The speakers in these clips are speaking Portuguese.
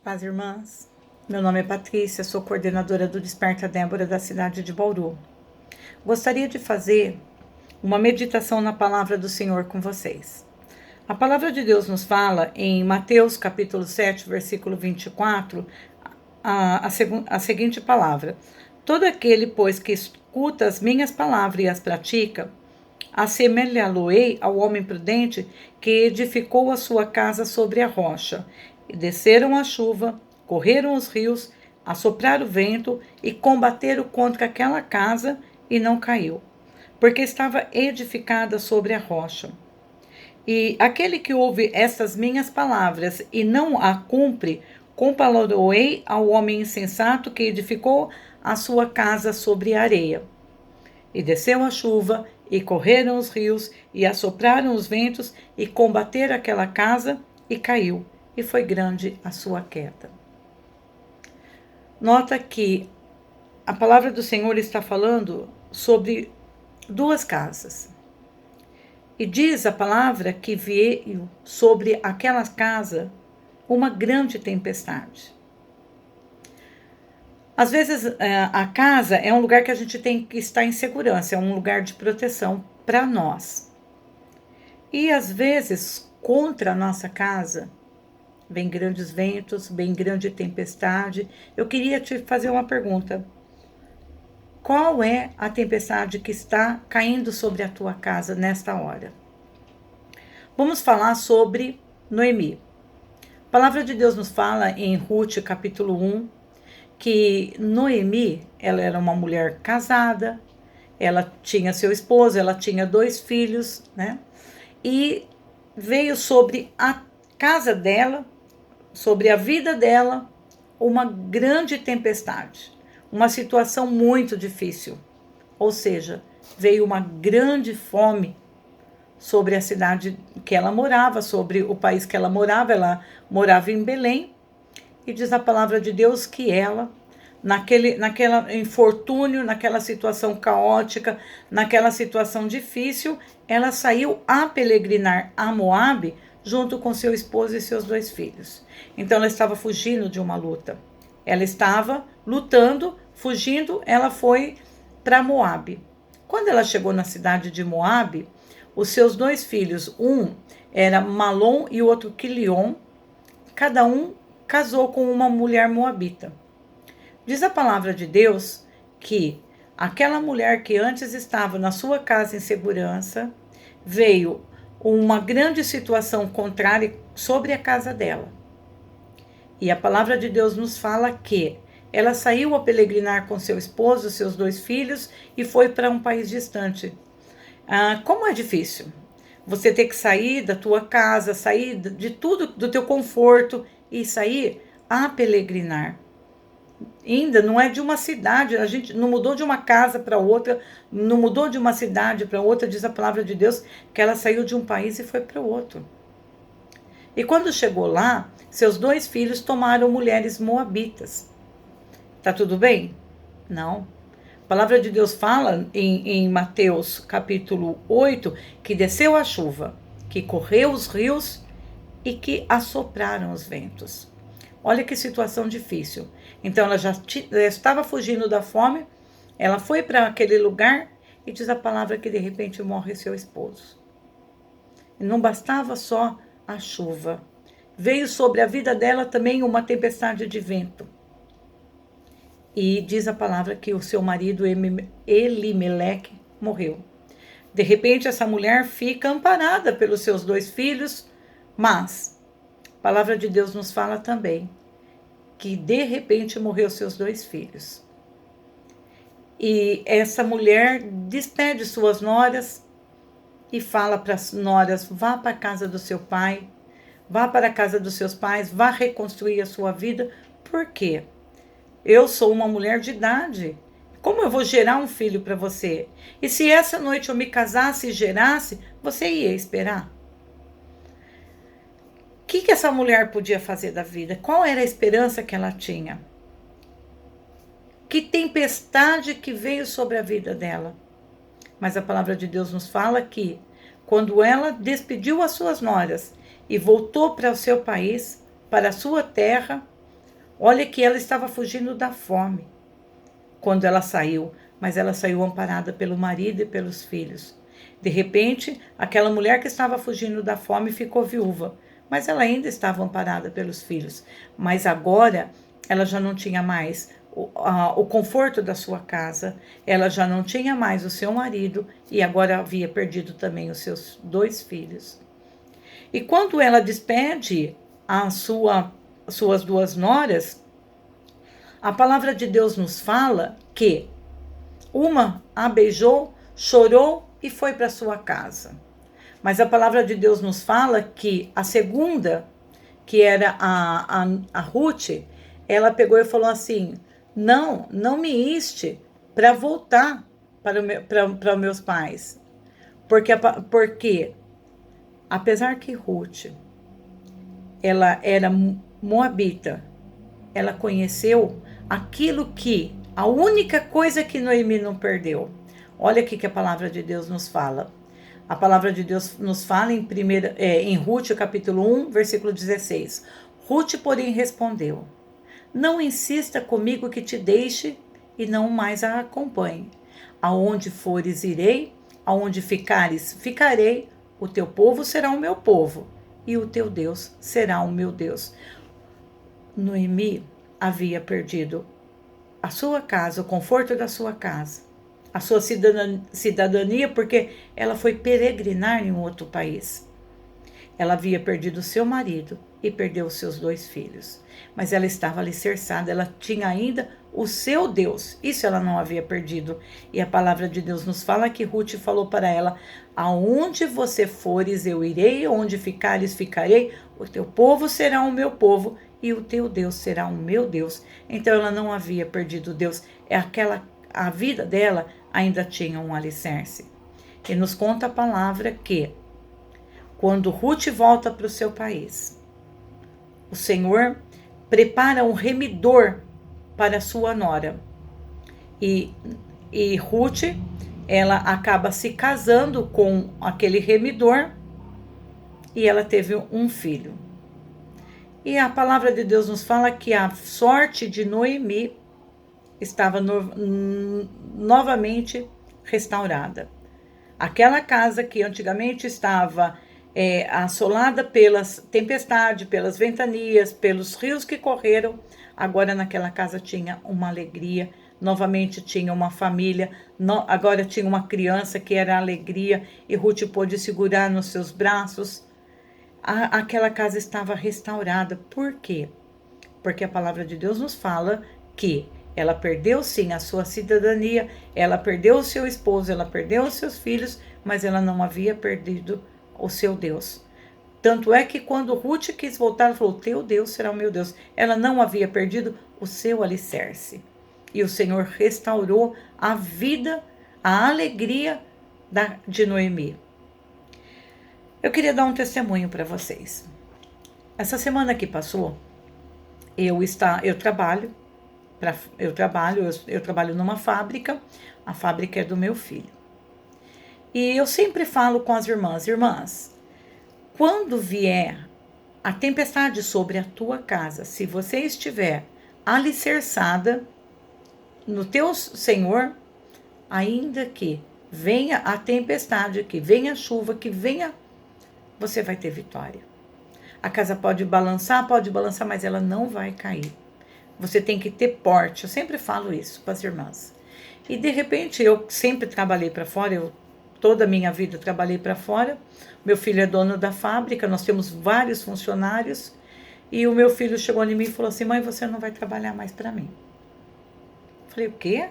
Paz, irmãs. Meu nome é Patrícia, sou coordenadora do Desperta Débora da cidade de Bauru. Gostaria de fazer uma meditação na palavra do Senhor com vocês. A palavra de Deus nos fala em Mateus capítulo 7, versículo 24, a seguinte palavra: todo aquele, pois, que escuta as minhas palavras e as pratica, assemelhá-lo-ei ao homem prudente que edificou a sua casa sobre a rocha. E desceram a chuva, correram os rios, assopraram o vento e combateram contra aquela casa e não caiu, porque estava edificada sobre a rocha. E aquele que ouve estas minhas palavras e não a cumpre, compará-lo-ei ao homem insensato que edificou a sua casa sobre a areia. E desceu a chuva, e correram os rios, e assopraram os ventos, e combateram aquela casa, e caiu, e foi grande a sua queda. Nota que a palavra do Senhor está falando sobre duas casas. E diz a palavra que veio sobre aquela casa uma grande tempestade. Às vezes, a casa é um lugar que a gente tem que estar em segurança, é um lugar de proteção para nós. E às vezes, contra a nossa casa, vem grandes ventos, vem grande tempestade. Eu queria te fazer uma pergunta. Qual é a tempestade que está caindo sobre a tua casa nesta hora? Vamos falar sobre Noemi. A palavra de Deus nos fala em Ruth, capítulo 1, que Noemi, ela era uma mulher casada, ela tinha seu esposo, ela tinha 2 filhos, né? E veio sobre a casa dela, sobre a vida dela, uma grande tempestade, uma situação muito difícil. Ou seja, veio uma grande fome sobre a cidade que ela morava, sobre o país que ela morava em Belém. E diz a palavra de Deus que ela, naquela infortúnio, naquela situação caótica, naquela situação difícil, ela saiu a peregrinar a Moabe junto com seu esposo e seus 2 filhos. Então ela estava fugindo de uma luta. Ela estava lutando, fugindo, ela foi para Moabe. Quando ela chegou na cidade de Moabe, os seus 2 filhos, um era Malom e o outro Quilion, cada um casou com uma mulher moabita. Diz a palavra de Deus que aquela mulher que antes estava na sua casa em segurança, veio uma grande situação contrária sobre a casa dela. E a palavra de Deus nos fala que ela saiu a peregrinar com seu esposo, seus 2 filhos, e foi para um país distante. Como é difícil você ter que sair da tua casa, sair de tudo, do teu conforto, e sair a peregrinar. Ainda não é de uma cidade, a gente não mudou de uma casa para outra, não mudou de uma cidade para outra, diz a palavra de Deus que ela saiu de um país e foi para o outro. E quando chegou lá, seus 2 filhos tomaram mulheres moabitas. Tá tudo bem? Não. A palavra de Deus fala em Mateus capítulo 8 que desceu a chuva, que correu os rios e que assopraram os ventos. Olha que situação difícil. Então ela já estava fugindo da fome, ela foi para aquele lugar e diz a palavra que de repente morre seu esposo. E não bastava só a chuva, veio sobre a vida dela também uma tempestade de vento. E diz a palavra que o seu marido Elimeleque morreu. De repente essa mulher fica amparada pelos seus 2 filhos, mas a palavra de Deus nos fala também que de repente morreu seus 2 filhos. E essa mulher despede suas noras e fala para as noras: vá para a casa do seu pai, vá para a casa dos seus pais, vá reconstruir a sua vida. Por quê? Eu sou uma mulher de idade. Como eu vou gerar um filho para você? E se essa noite eu me casasse e gerasse, você ia esperar? O que essa mulher podia fazer da vida? Qual era a esperança que ela tinha? Que tempestade que veio sobre a vida dela? Mas a palavra de Deus nos fala que quando ela despediu as suas noras e voltou para o seu país, para a sua terra, Olha que ela estava fugindo da fome quando ela saiu, mas ela saiu amparada pelo marido e pelos filhos. De repente, aquela mulher que estava fugindo da fome ficou viúva, mas ela ainda estava amparada pelos filhos. Mas agora ela já não tinha mais o conforto da sua casa, ela já não tinha mais o seu marido e agora havia perdido também os seus 2 filhos. E quando ela despede suas 2 noras, a palavra de Deus nos fala que uma a beijou, chorou e foi para sua casa. Mas a palavra de Deus nos fala que a segunda, que era a Ruth, ela pegou e falou assim: não me iste para voltar para os meus pais. Porque, apesar que Ruth, ela era moabita, ela conheceu aquilo a única coisa que Noemi não perdeu. Olha aqui que a palavra de Deus nos fala. A palavra de Deus nos fala em Ruth, capítulo 1, versículo 16. Ruth, porém, respondeu: Não insista comigo que te deixe e não mais a acompanhe. Aonde fores, irei, aonde ficares, ficarei. O teu povo será o meu povo, e o teu Deus será o meu Deus. Noemi havia perdido a sua casa, o conforto da sua casa, a sua cidadania, porque ela foi peregrinar em um outro país. Ela havia perdido o seu marido e perdeu os seus 2 filhos. Mas ela estava alicerçada, ela tinha ainda o seu Deus. Isso ela não havia perdido. E a palavra de Deus nos fala que Ruth falou para ela: Aonde você fores, eu irei, onde ficares, ficarei. O teu povo será o meu povo e o teu Deus será o meu Deus. Então ela não havia perdido Deus. A vida dela ainda tinha um alicerce. E nos conta a palavra que quando Ruth volta para o seu país, o Senhor prepara um remidor para sua nora. E Ruth, ela acaba se casando com aquele remidor e ela teve um filho. E a palavra de Deus nos fala que a sorte de Noemi estava novamente restaurada. Aquela casa que antigamente estava assolada pelas tempestades, pelas ventanias, pelos rios que correram, agora naquela casa tinha uma alegria, novamente tinha uma família, agora tinha uma criança que era alegria, e Ruth pôde segurar nos seus braços. Aquela casa estava restaurada. Por quê? Porque a palavra de Deus nos fala que ela perdeu sim a sua cidadania, ela perdeu o seu esposo, ela perdeu os seus filhos, mas ela não havia perdido o seu Deus. Tanto é que quando Ruth quis voltar, ela falou: teu Deus será o meu Deus. Ela não havia perdido o seu alicerce. E o Senhor restaurou a vida, a alegria de Noemi. Eu queria dar um testemunho para vocês. Essa semana que passou, eu trabalho numa fábrica. A fábrica é do meu filho. E eu sempre falo com as irmãs, quando vier a tempestade sobre a tua casa, se você estiver alicerçada no teu Senhor, ainda que venha a tempestade, que venha a chuva, que venha, você vai ter vitória. A casa pode balançar, mas ela não vai cair. Você tem que ter porte. Eu sempre falo isso para as irmãs. E de repente, eu sempre trabalhei para fora, toda a minha vida trabalhei para fora. Meu filho é dono da fábrica, nós temos vários funcionários. E o meu filho chegou em mim e falou assim: mãe, você não vai trabalhar mais para mim. Falei: o quê?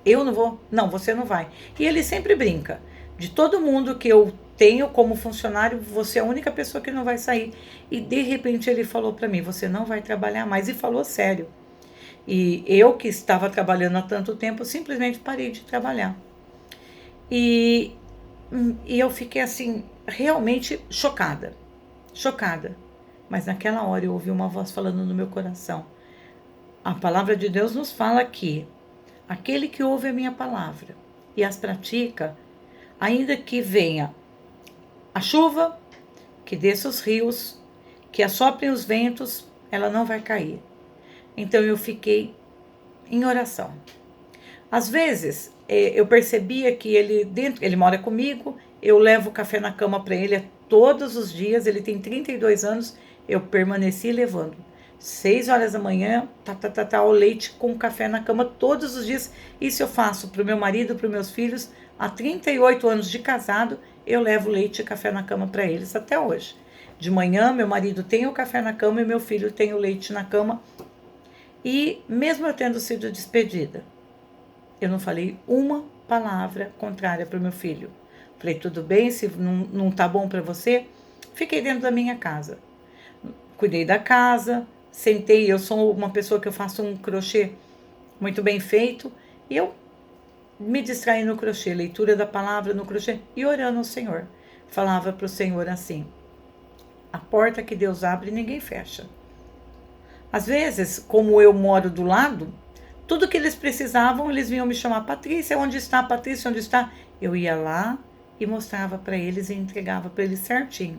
Eu não vou? Não, você não vai. E ele sempre brinca. De todo mundo que eu tenho como funcionário, você é a única pessoa que não vai sair. E de repente ele falou para mim: você não vai trabalhar mais. E falou sério. E eu, que estava trabalhando há tanto tempo, simplesmente parei de trabalhar. E eu fiquei assim, realmente chocada. Mas naquela hora eu ouvi uma voz falando no meu coração. A palavra de Deus nos fala que aquele que ouve a minha palavra e as pratica, ainda que venha a chuva, que desça os rios, que assoprem os ventos, ela não vai cair. Então eu fiquei em oração. Às vezes, eu percebia que ele mora comigo, eu levo café na cama para ele todos os dias, ele tem 32 anos, eu permaneci levando. 6 horas da manhã, o leite com café na cama todos os dias. Isso eu faço para o meu marido, para os meus filhos. Há 38 anos de casado, eu levo leite e café na cama para eles até hoje. De manhã, meu marido tem o café na cama e meu filho tem o leite na cama. E mesmo eu tendo sido despedida, eu não falei uma palavra contrária para o meu filho. Falei, tudo bem, se não tá bom para você, fiquei dentro da minha casa. Cuidei da casa, sentei, eu sou uma pessoa que eu faço um crochê muito bem feito, e eu me distraí no crochê, leitura da palavra no crochê e orando ao Senhor. Falava para o Senhor assim, a porta que Deus abre, ninguém fecha. Às vezes, como eu moro do lado, tudo que eles precisavam, eles vinham me chamar, Patrícia, onde está? Patrícia, onde está? Eu ia lá e mostrava para eles e entregava para eles certinho.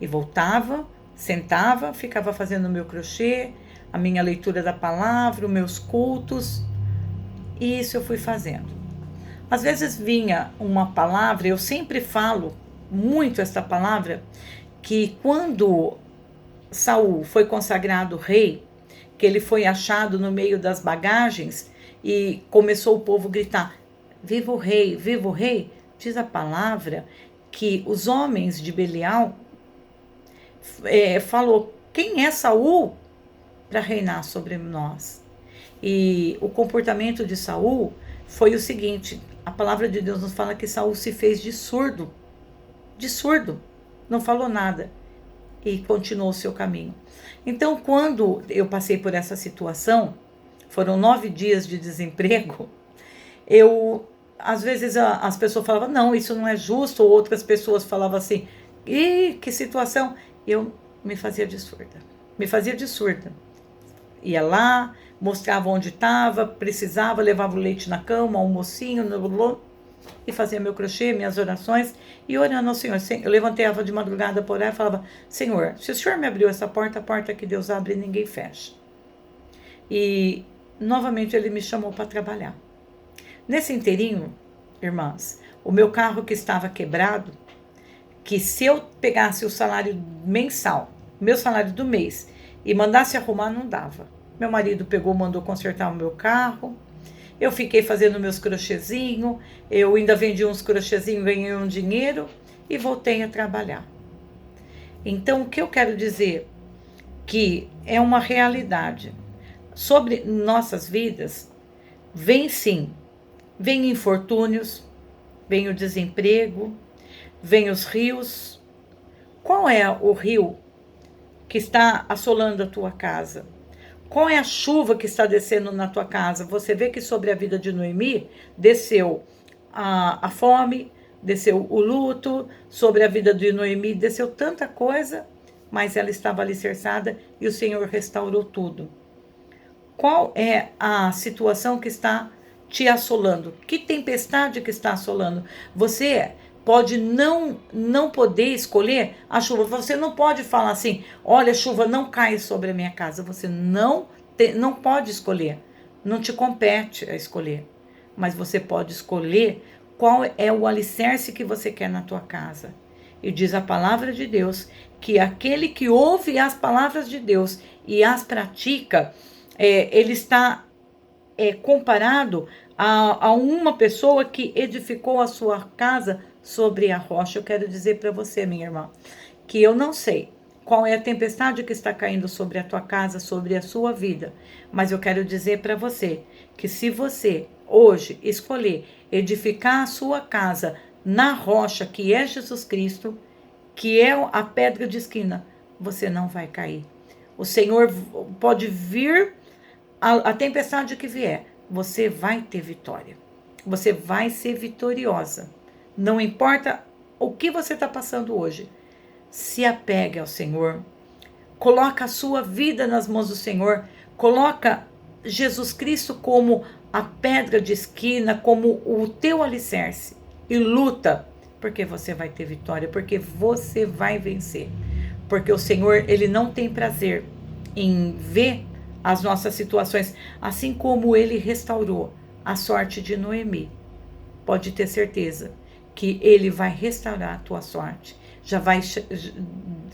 E voltava, sentava, ficava fazendo o meu crochê, a minha leitura da palavra, os meus cultos. E isso eu fui fazendo. Às vezes vinha uma palavra, eu sempre falo muito essa palavra, que quando Saul foi consagrado rei, que ele foi achado no meio das bagagens e começou o povo a gritar, viva o rei, viva o rei. Diz a palavra que os homens de Belial falou, quem é Saul para reinar sobre nós? E o comportamento de Saul foi o seguinte, a palavra de Deus nos fala que Saul se fez de surdo, não falou nada e continuou o seu caminho. Então, quando eu passei por essa situação, foram 9 dias de desemprego, às vezes as pessoas falavam, não, isso não é justo, ou outras pessoas falavam assim, que situação, eu me fazia de surda, ia lá, mostrava onde estava, precisava, levava o leite na cama, almocinho, e fazia meu crochê, minhas orações, e orando ao Senhor. Eu levantava de madrugada por orar e falava, Senhor, se o Senhor me abriu essa porta, a porta que Deus abre, ninguém fecha. E novamente ele me chamou para trabalhar. Nesse inteirinho, irmãs, o meu carro que estava quebrado, que se eu pegasse o salário mensal, meu salário do mês, e mandasse arrumar, não dava. Meu marido mandou consertar o meu carro, eu fiquei fazendo meus crochêzinhos, eu ainda vendi uns crochêzinhos, ganhei um dinheiro e voltei a trabalhar. Então, o que eu quero dizer? Que é uma realidade. Sobre nossas vidas, vem sim, vem infortúnios, vem o desemprego, vem os rios. Qual é o rio que está assolando a tua casa? Qual é a chuva que está descendo na tua casa? Você vê que sobre a vida de Noemi desceu a fome, desceu o luto, sobre a vida de Noemi desceu tanta coisa, mas ela estava alicerçada e o Senhor restaurou tudo. Qual é a situação que está te assolando? Que tempestade que está assolando? Você pode não poder escolher a chuva. Você não pode falar assim, olha, chuva não cai sobre a minha casa. Você não pode escolher. Não te compete a escolher. Mas você pode escolher qual é o alicerce que você quer na tua casa. E diz a palavra de Deus que aquele que ouve as palavras de Deus e as pratica, ele está comparado a uma pessoa que edificou a sua casa sobre a rocha. Eu quero dizer para você, minha irmã, que eu não sei qual é a tempestade que está caindo sobre a tua casa, sobre a sua vida, mas eu quero dizer para você que se você hoje escolher edificar a sua casa na rocha que é Jesus Cristo, que é a pedra de esquina, você não vai cair. O Senhor pode vir a tempestade que vier, você vai ter vitória. Você vai ser vitoriosa. Não importa o que você está passando hoje. Se apegue ao Senhor. Coloca a sua vida nas mãos do Senhor. Coloca Jesus Cristo como a pedra de esquina, como o teu alicerce. E luta, porque você vai ter vitória, porque você vai vencer. Porque o Senhor, Ele não tem prazer em ver as nossas situações, assim como Ele restaurou a sorte de Noemi. Pode ter certeza que Ele vai restaurar a tua sorte.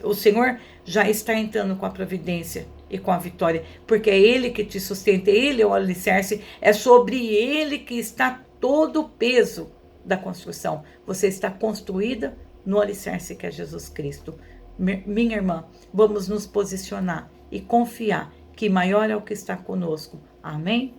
O Senhor já está entrando com a providência e com a vitória, porque é Ele que te sustenta, Ele é o alicerce, é sobre Ele que está todo o peso da construção. Você está construída no alicerce que é Jesus Cristo. Minha irmã, vamos nos posicionar e confiar que maior é o que está conosco. Amém?